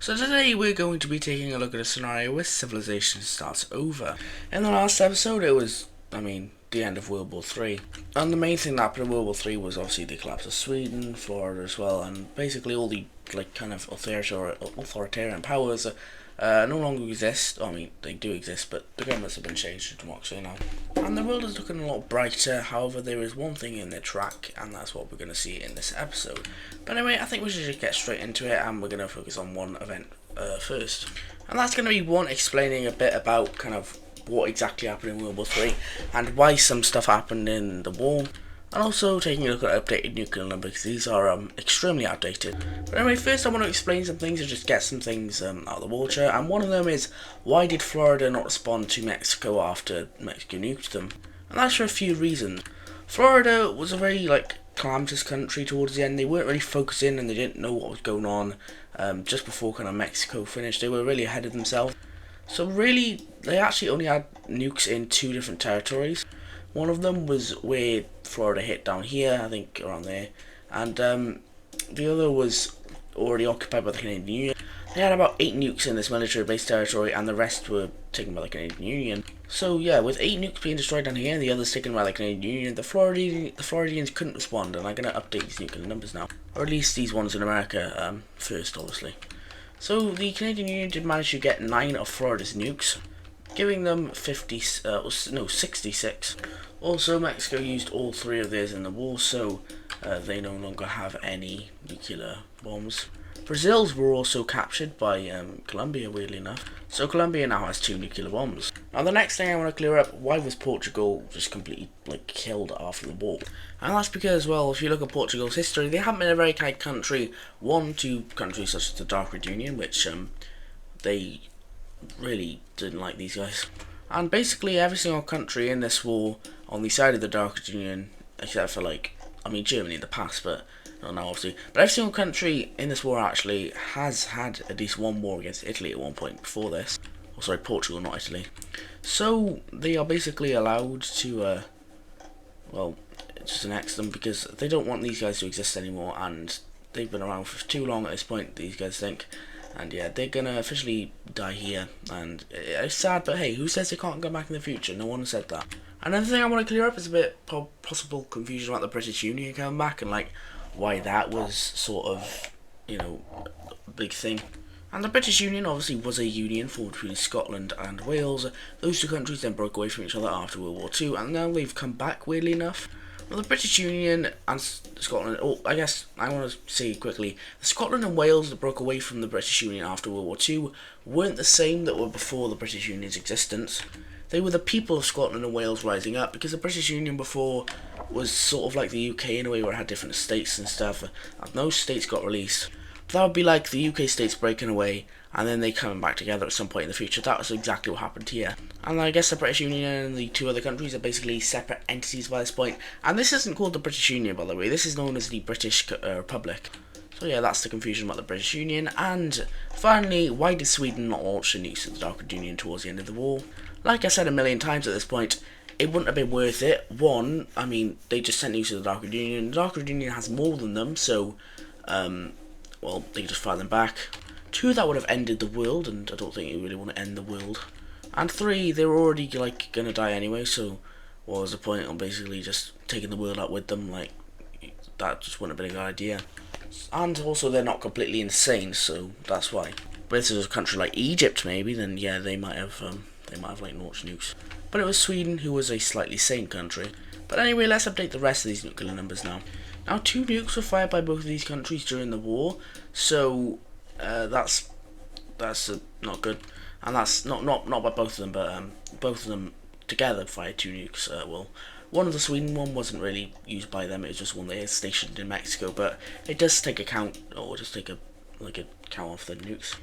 So today we're going to be taking a look at a scenario where civilization starts over. In the last episode it was, the end of World War Three. And the main thing that happened in World War Three was obviously the collapse of Sweden, Florida as well, and basically all the kind of authoritarian powers no longer exist. They do exist, but the governments have been changed to democracy now. And the world is looking a lot brighter. However, there is one thing in the track, and that's what we're going to see in this episode. But anyway, I think we should just get straight into it, and we're going to focus on one event first. And that's going to be one explaining a bit about kind of what exactly happened in World War Three and why some stuff happened in the war. And also taking a look at updated nuclear numbers, because these are extremely outdated. But anyway, first I want to explain some things and just get some things out of the water. And one of them is, why did Florida not respond to Mexico after Mexico nuked them? And that's for a few reasons. Florida was a very calamitous country towards the end. They weren't really focusing and they didn't know what was going on. Just before kind of Mexico finished, they were really ahead of themselves. So really, they actually only had nukes in two different territories. One of them was where Florida hit down here, I think around there, and the other was already occupied by the Canadian Union. They had about 8 nukes in this military base territory, and the rest were taken by the Canadian Union. So yeah, with 8 nukes being destroyed down here and the others taken by the Canadian Union, the Floridians couldn't respond, and I'm going to update these nuclear numbers now. Or at least these ones in America first, obviously. So the Canadian Union did manage to get 9 of Florida's nukes, giving them 66. Also, Mexico used all 3 of theirs in the war, so they no longer have any nuclear bombs. Brazil's were also captured by Colombia, weirdly enough. So Colombia now has 2 nuclear bombs. Now the next thing I want to clear up, why was Portugal just completely killed after the war? And that's because, well, if you look at Portugal's history, they haven't been a very kind country. To countries such as the Dark Red Union, which they really didn't like these guys. And basically every single country in this war on the side of the Dark Red Union, except for Germany in the past, but not now obviously. But every single country in this war actually has had at least one war against Italy at one point before this. Oh, sorry, Portugal, not Italy. So they are basically allowed to, just annex them because they don't want these guys to exist anymore, and they've been around for too long at this point, these guys think. And yeah, they're gonna officially die here, and it's sad, but hey, who says they can't come back in the future? No one said that. Another thing I want to clear up is a bit possible confusion about the British Union coming back, and why that was sort of, a big thing. And the British Union obviously was a union formed between Scotland and Wales. Those two countries then broke away from each other after World War II, and now they've come back, weirdly enough. Well, the British Union and Scotland, I guess I want to say quickly, the Scotland and Wales that broke away from the British Union after World War II weren't the same that were before the British Union's existence. They were the people of Scotland and Wales rising up, because the British Union before was sort of like the UK in a way where it had different states and stuff, and those states got released. But that would be like the UK states breaking away and then they coming back together at some point in the future. That was exactly what happened here. And I guess the British Union and the 2 other countries are basically separate entities by this point. And this isn't called the British Union, by the way. This is known as the British Republic. So yeah, that's the confusion about the British Union. And finally, why did Sweden not launch the nukes of the Dark Red Union towards the end of the war? Like I said a million times at this point, it wouldn't have been worth it. One, they just sent nukes to the Dark Red Union. The Dark Red Union has more than them, so they just fire them back. 2, that would have ended the world, and I don't think you really want to end the world. And 3, they were already gonna die anyway, so what was the point of basically just taking the world out with them? That just wouldn't have been a good idea. And also they're not completely insane, so that's why. But if it was a country like Egypt maybe, then yeah, they might have launched nukes. But it was Sweden who was a slightly sane country. But anyway, let's update the rest of these nuclear numbers now. Now 2 nukes were fired by both of these countries during the war, so that's not good, and that's not by both of them, but both of them together fired 2 nukes. One of the Sweden one wasn't really used by them; it was just one they had stationed in Mexico. But it does take a count, or just take a count off the nukes.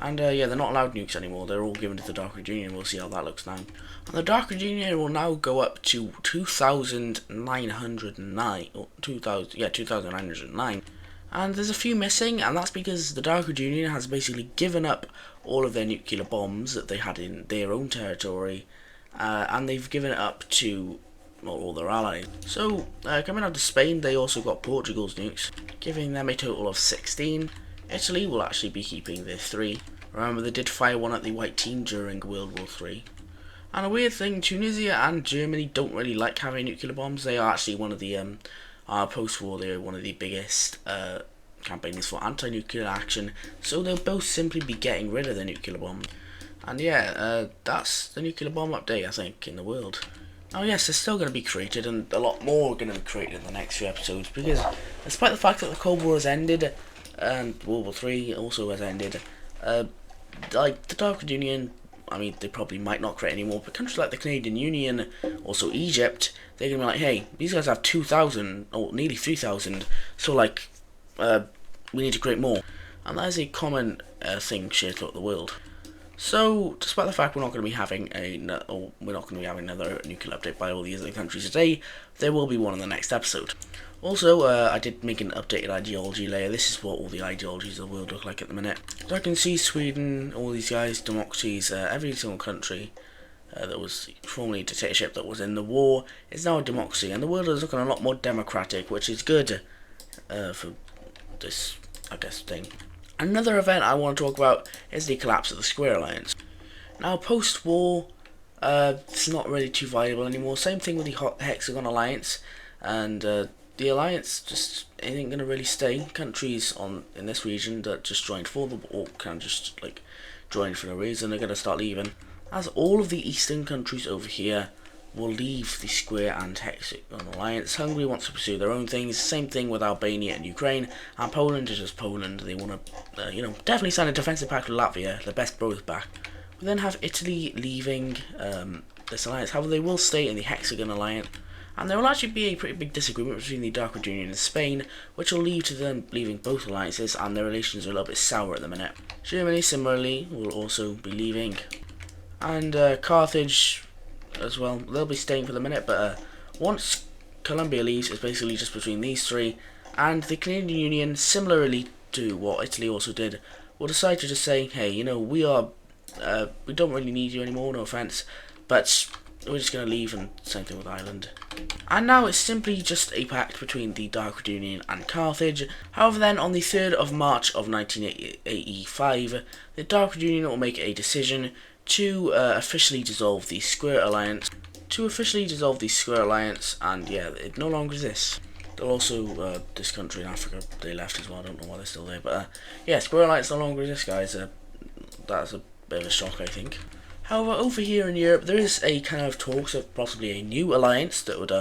And yeah, they're not allowed nukes anymore. They're all given to the Dark Red Union. We'll see how that looks now. And the Dark Red Union will now go up to 2,909, or 2,909. And there's a few missing, and that's because the Dark Red Union has basically given up all of their nuclear bombs that they had in their own territory, and they've given it up to all their allies. So, coming out to Spain, they also got Portugal's nukes, giving them a total of 16. Italy will actually be keeping their 3. Remember, they did fire one at the white team during World War III. And a weird thing, Tunisia and Germany don't really like having nuclear bombs. They are actually one of the, post-war, they're one of the biggest campaigners for anti-nuclear action. So they'll both simply be getting rid of the nuclear bomb. And yeah, that's the nuclear bomb update, I think, in the world. Oh yes, they're still going to be created, and a lot more are going to be created in the next few episodes, because despite the fact that the Cold War has ended, and World War III also has ended, like the Dark Union, I mean, they probably might not create anymore, but countries like the Canadian Union, also Egypt, they're going to be like, hey, these guys have 2,000, or nearly 3,000, so like, we need to create more. And that is a common thing shared throughout the world. So, despite the fact we're not going to be having another nuclear update by all these other countries today, there will be one in the next episode. Also, I did make an updated ideology layer. This is what all the ideologies of the world look like at the minute. So I can see Sweden, all these guys, democracies, every single country that was formerly a dictatorship that was in the war is now a democracy, and the world is looking a lot more democratic, which is good for this, I guess, thing. Another event I want to talk about is the collapse of the Square Alliance. Now, post-war, it's not really too viable anymore. Same thing with the Hexagon Alliance, and the alliance just ain't going to really stay. Countries in this region that just joined for the war, kind of just like joined for no reason, they're going to start leaving. As all of the eastern countries over here will leave the Square and Hexagon Alliance. Hungary wants to pursue their own things. Same thing with Albania and Ukraine. And Poland is just Poland. They want to, definitely sign a defensive pact with Latvia. The best brothers back. We then have Italy leaving this alliance. However, they will stay in the Hexagon Alliance. And there will actually be a pretty big disagreement between the Dark Union and Spain, which will lead to them leaving both alliances, and their relations are a little bit sour at the minute. Germany, similarly, will also be leaving. And Carthage as well, they'll be staying for the minute, but once Colombia leaves, it's basically just between these 3, and the Canadian Union, similarly to what Italy also did, will decide to just say, hey, we don't really need you anymore, no offense, but we're just going to leave, and same thing with Ireland. And now it's simply just a pact between the Dark Union and Carthage. However, then on the 3rd of March of 1985, the Dark Union will make a decision to officially dissolve the Square Alliance. And yeah, it no longer exists. They'll also, this country in Africa, they left as well, I don't know why they're still there, but yeah, Square Alliance no longer exists, guys. That's a bit of a shock, I think. However, over here in Europe, there is a kind of talks of possibly a new alliance that would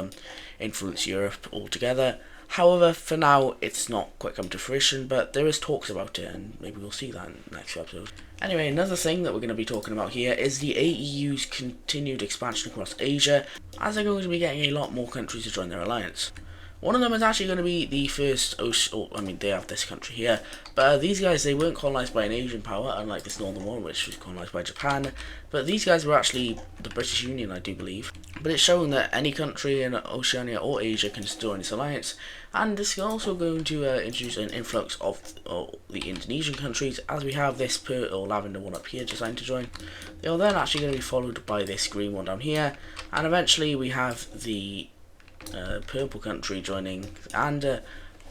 influence Europe altogether. However, for now, it's not quite come to fruition, but there is talks about it, and maybe we'll see that in the next episode. Anyway, another thing that we're going to be talking about here is the AEU's continued expansion across Asia, as they're going to be getting a lot more countries to join their alliance. One of them is actually going to be the first they have this country here, but these guys, they weren't colonized by an Asian power, unlike this northern one, which was colonized by Japan, but these guys were actually the British Union, I do believe. But it's showing that any country in Oceania or Asia can join this alliance, and this is also going to introduce an influx of the Indonesian countries, as we have this lavender one up here designed to join. They are then actually going to be followed by this green one down here, and eventually we have the purple country joining, and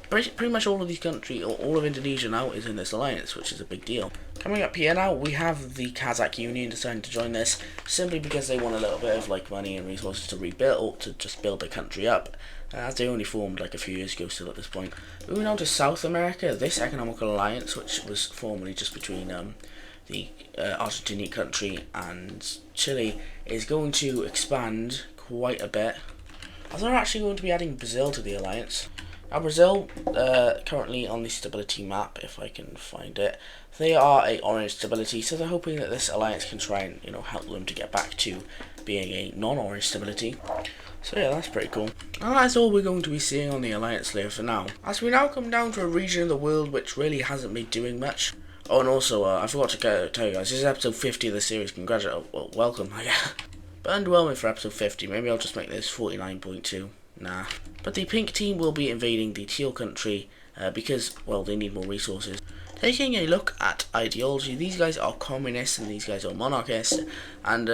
pretty much all of these countries, all of Indonesia now is in this alliance, which is a big deal. Coming up here now, we have the Kazakh Union deciding to join this, simply because they want a little bit of money and resources to rebuild, or to just build their country up, as they only formed a few years ago still at this point. Moving on to South America, this economical alliance, which was formerly just between the Argentinian country and Chile, is going to expand quite a bit, as they're actually going to be adding Brazil to the alliance. Now Brazil, currently on the stability map, if I can find it, they are a orange stability, so they're hoping that this alliance can try and help them to get back to being a non-orange stability. So yeah, that's pretty cool. And that's all we're going to be seeing on the alliance layer for now, as we now come down to a region of the world which really hasn't been doing much. Oh, and also, I forgot to tell you guys, this is episode 50 of the series. Welcome. But underwhelming for episode 50. Maybe I'll just make this 49.2. Nah. But the pink team will be invading the teal country because, well, they need more resources. Taking a look at ideology, these guys are communists and these guys are monarchists, and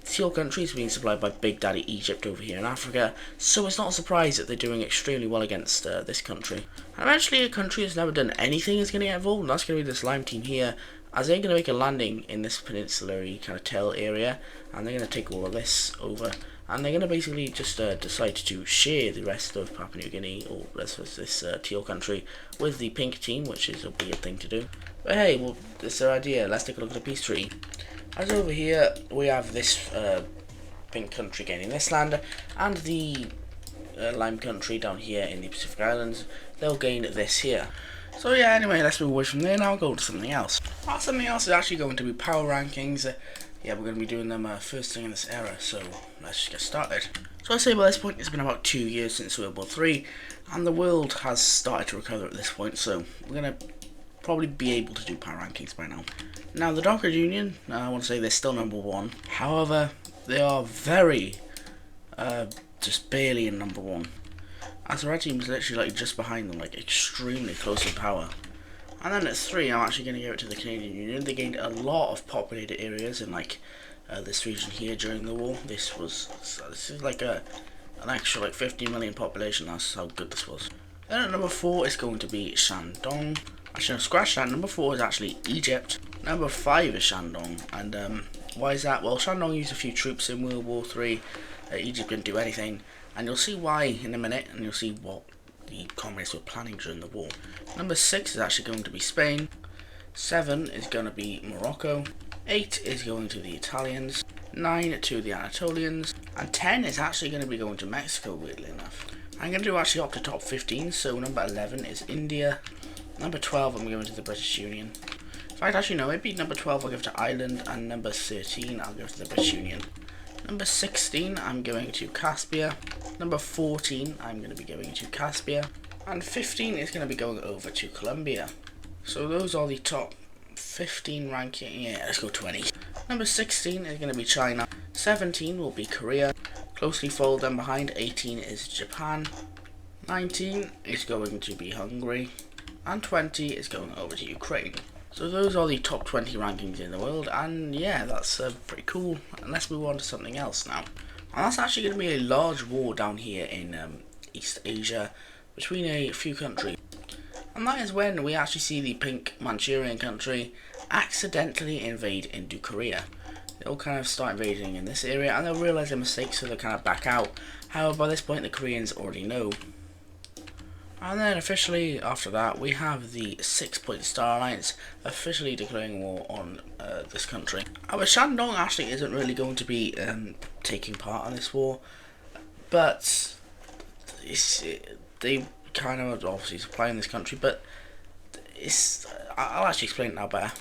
Teal country is being supplied by Big Daddy Egypt over here in Africa, so it's not a surprise that they're doing extremely well against this country. And eventually a country that's never done anything is going to get involved, and that's going to be this Lime team here, as they're going to make a landing in this peninsular kind of tail area, and they're going to take all of this over. And they're going to basically just decide to share the rest of Papua New Guinea, or this teal country, with the pink team, which is a weird thing to do. But hey, well, it's their idea. Let's take a look at the peace treaty. As over here, we have this pink country gaining this land, and the lime country down here in the Pacific Islands, they'll gain this here. So yeah, anyway, let's move away from there now, go to something else. Something else is actually going to be power rankings. Yeah, we're going to be doing them first thing in this era, so let's just get started. So I say by this point it's been about 2 years since World War III, and the world has started to recover at this point, so we're going to probably be able to do power rankings by now. Now the Dockers Union, I want to say they're still number 1, however, they are very, just barely in number 1. As the red team is literally like just behind them, like extremely close in power. And then at 3, I'm actually going to give it to the Canadian Union. They gained a lot of populated areas in like this region here during the war. This is like an extra like 50 million population. That's how good this was. Then at number 4 is going to be Shandong. Actually, no, scratch that. Number 4 is actually Egypt. Number 5 is Shandong. And why is that? Well, Shandong used a few troops in World War III. Egypt didn't do anything, and you'll see why in a minute, and you'll see what the communists were planning during the war. Number 6 is actually going to be Spain. 7 is going to be Morocco. 8 is going to the Italians. 9 to the Anatolians. And 10 is actually going to be going to Mexico, weirdly enough. I'm going to do actually up to top 15, so number 11 is India. Number 12 I'm going to the British Union. In fact, actually no, maybe number 12 I'll give to Ireland, and number 13 I'll give to the British Union. Number 16 I'm going to Caspia. Number 14 I'm going to be going to Caspia. And 15 is going to be going over to Colombia. So those are the top 15 ranking. Yeah, let's go 20. Number 16 is going to be China. 17 will be Korea. Closely followed then behind, 18 is Japan. 19 is going to be Hungary. And 20 is going over to Ukraine. So those are the top 20 rankings in the world, and yeah, that's pretty cool. And let's move on to something else now. And that's actually going to be a large war down here in East Asia between a few countries. And that is when we actually see the pink Manchurian country accidentally invade into Korea. They'll kind of start invading in this area, and they'll realise their mistake, so they'll kind of back out. However, by this point the Koreans already know. And then officially after that we have the 6-Point Star Alliance officially declaring war on this country. However, Shandong actually isn't really going to be taking part in this war, but they kind of obviously supplying this country, but I'll actually explain it now better.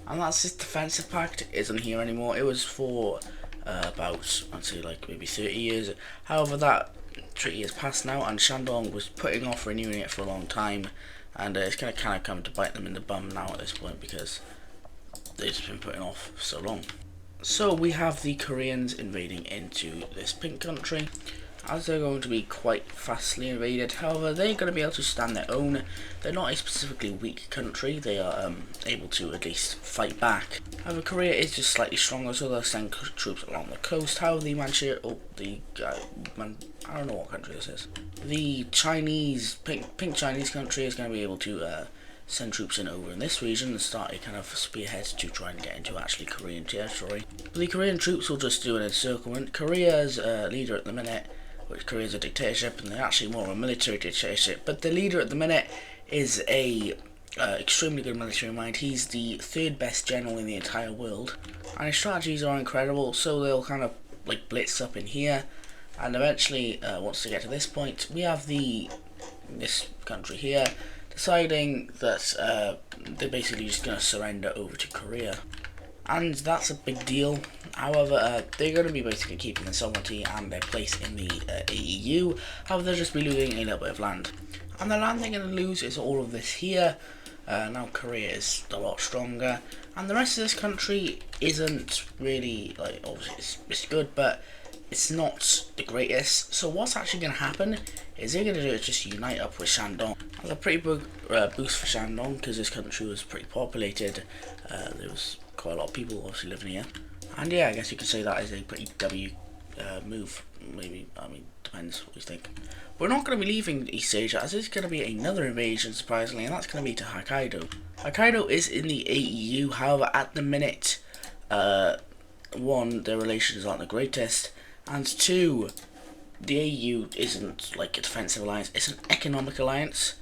And that's this defensive pact isn't here anymore. It was for about, I'd say like maybe 30 years. However, that treaty has passed now, and Shandong was putting off renewing it for a long time, and it's going to kind of come to bite them in the bum now at this point, because they've just been putting off for so long. So we have the Koreans invading into this pink country, as they're going to be quite fastly invaded. However, they're going to be able to stand their own. They're not a specifically weak country, they are able to at least fight back. However, Korea is just slightly stronger, so they'll send troops along the coast. However, the I don't know what country this is. The Chinese, pink Chinese country is going to be able to send troops in over in this region and start a kind of spearhead to try and get into actually Korean territory. But the Korean troops will just do an encirclement. Korea's leader at the minute, which Korea's a dictatorship, and they're actually more of a military dictatorship, but the leader at the minute is a extremely good military mind. He's the 3rd best general in the entire world, and his strategies are incredible, so they'll kind of like blitz up in here, and eventually once they get to this point, we have this country here deciding that they're basically just going to surrender over to Korea, and that's a big deal. However, they're going to be basically keeping their sovereignty and their place in the EU. However, they'll just be losing a little bit of land, and the land they're going to lose is all of this here. Now Korea is a lot stronger, and the rest of this country isn't really, like, obviously it's good, but it's not the greatest. So what's actually going to happen is they're going to do is just unite up with Shandong. That's a pretty big boost for Shandong because this country was pretty populated. There was quite a lot of people obviously living here. And yeah, I guess you could say that is a pretty W move. Maybe, I mean, depends what you think. We're not going to be leaving East Asia, as there's going to be another invasion, surprisingly, and that's going to be to Hokkaido. Hokkaido is in the AEU, however, at the minute, one, their relations aren't the greatest, and two, the AEU isn't like a defensive alliance, it's an economic alliance.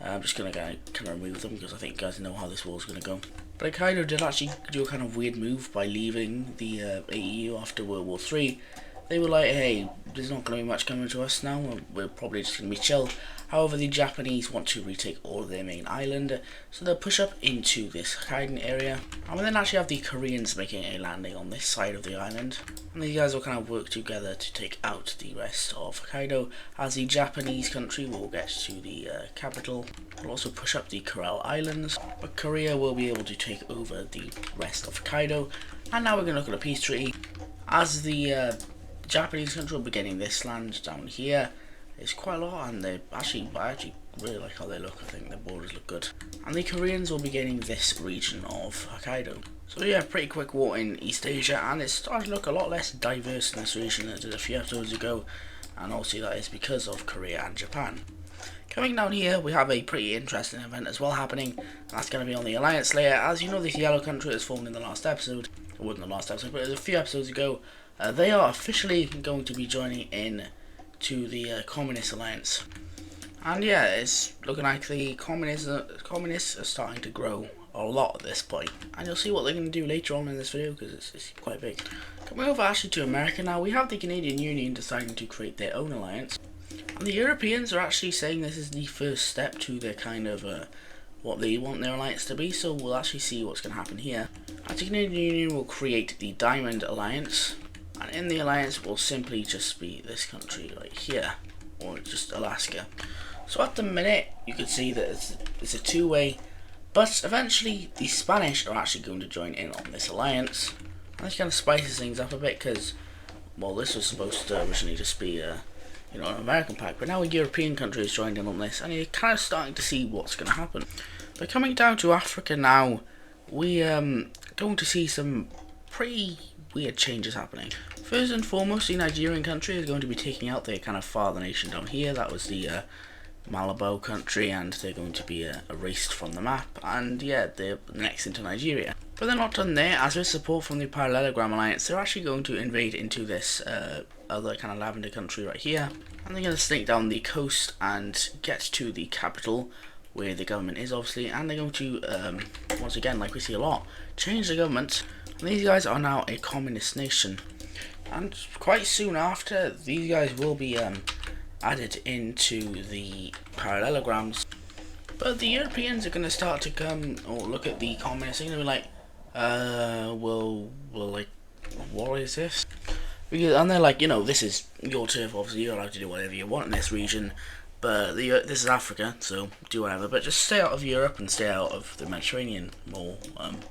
I'm just going to kind of remove them, because I think you guys know how this war's going to go. But Hokkaido did actually do a kind of weird move by leaving the AEU after World War III. They were like, hey, there's not going to be much coming to us now, we're probably just going to be chill. However, the Japanese want to retake all of their main island, so they'll push up into this Hokkaido area. And we then actually have the Koreans making a landing on this side of the island. And these guys will kind of work together to take out the rest of Hokkaido, as the Japanese country will get to the capital. We'll also push up the Kuril Islands, but Korea will be able to take over the rest of Hokkaido. And now we're going to look at a peace treaty. As the Japanese country will be getting this land down here. It's quite a lot, and I actually really like how they look. I think their borders look good. And the Koreans will be getting this region of Hokkaido. So yeah, pretty quick war in East Asia, and it's starting to look a lot less diverse in this region than it did a few episodes ago. And obviously that is because of Korea and Japan. Coming down here, we have a pretty interesting event as well happening, and that's going to be on the Alliance layer. As you know, this yellow country was formed in the last episode. It wasn't the last episode, but it was a few episodes ago. They are officially going to be joining in to the Communist Alliance. And yeah, it's looking like the communists are starting to grow a lot at this point. And you'll see what they're going to do later on in this video, because it's quite big. Coming over actually to America now, we have the Canadian Union deciding to create their own alliance. And the Europeans are actually saying this is the first step to their kind of what they want their alliance to be, so we'll actually see what's going to happen here. And the Canadian Union will create the Diamond Alliance. And in the alliance will simply just be this country right here, or just Alaska. So at the minute, you can see that it's a two-way, but eventually the Spanish are actually going to join in on this alliance. And this kind of spices things up a bit, because, well, this was supposed to originally just be an American pact, but now a European country has joined in on this, and you're kind of starting to see what's going to happen. But coming down to Africa now, we're going to see some pretty weird changes happening. First and foremost, the Nigerian country is going to be taking out their kind of father nation down here. That was the Malabo country, and they're going to be erased from the map. And yeah, they're next into Nigeria. But they're not done there, as with support from the Parallelogram Alliance, they're actually going to invade into this other kind of lavender country right here. And they're going to snake down the coast and get to the capital, where the government is obviously, and they're going to, once again, like we see a lot, change the government. And these guys are now a communist nation. And quite soon after, these guys will be added into the parallelograms. But the Europeans are going to start to come or look at the communists. They're going to be like, well, like, what is this? And they're like, this is your turf. Obviously, you're allowed to do whatever you want in this region. But this is Africa, so do whatever. But just stay out of Europe and stay out of the Mediterranean. More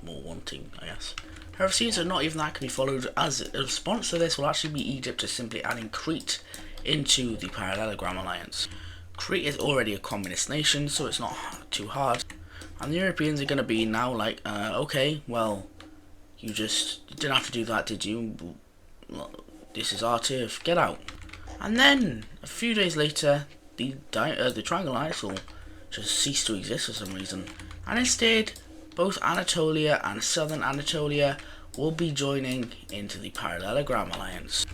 wanting, I guess. However, seems that not even that can be followed, as a response to this will actually be Egypt just simply adding Crete into the Parallelogram Alliance. Crete is already a communist nation, so it's not too hard. And the Europeans are going to be now like, okay, well, you didn't have to do that, did you? This is our turf, get out. And then, a few days later, the Triangle Alliance will just cease to exist for some reason. And instead, both Anatolia and Southern Anatolia will be joining into the Parallelogram Alliance.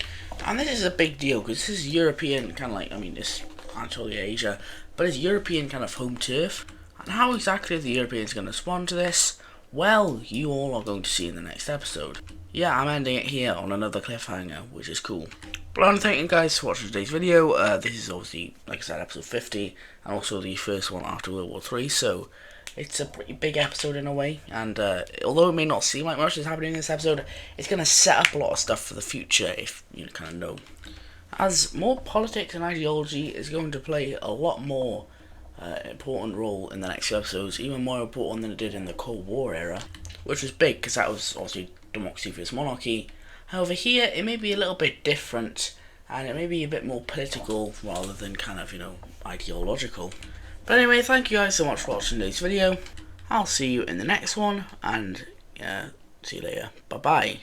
And this is a big deal, because this is European, kind of like, it's Anatolia, Asia, but it's European kind of home turf. And how exactly are the Europeans going to respond to this? Well, you all are going to see in the next episode. Yeah, I'm ending it here on another cliffhanger, which is cool. But I want to thank you guys for watching today's video. This is obviously, like I said, episode 50, and also the first one after World War III, so it's a pretty big episode in a way, and although it may not seem like much is happening in this episode, it's going to set up a lot of stuff for the future, if you kind of know. As more politics and ideology is going to play a lot more important role in the next few episodes, even more important than it did in the Cold War era, which was big, because that was obviously democracy versus monarchy, However, here it may be a little bit different, and it may be a bit more political rather than kind of, ideological. But anyway, thank you guys so much for watching today's video. I'll see you in the next one, and see you later. Bye bye.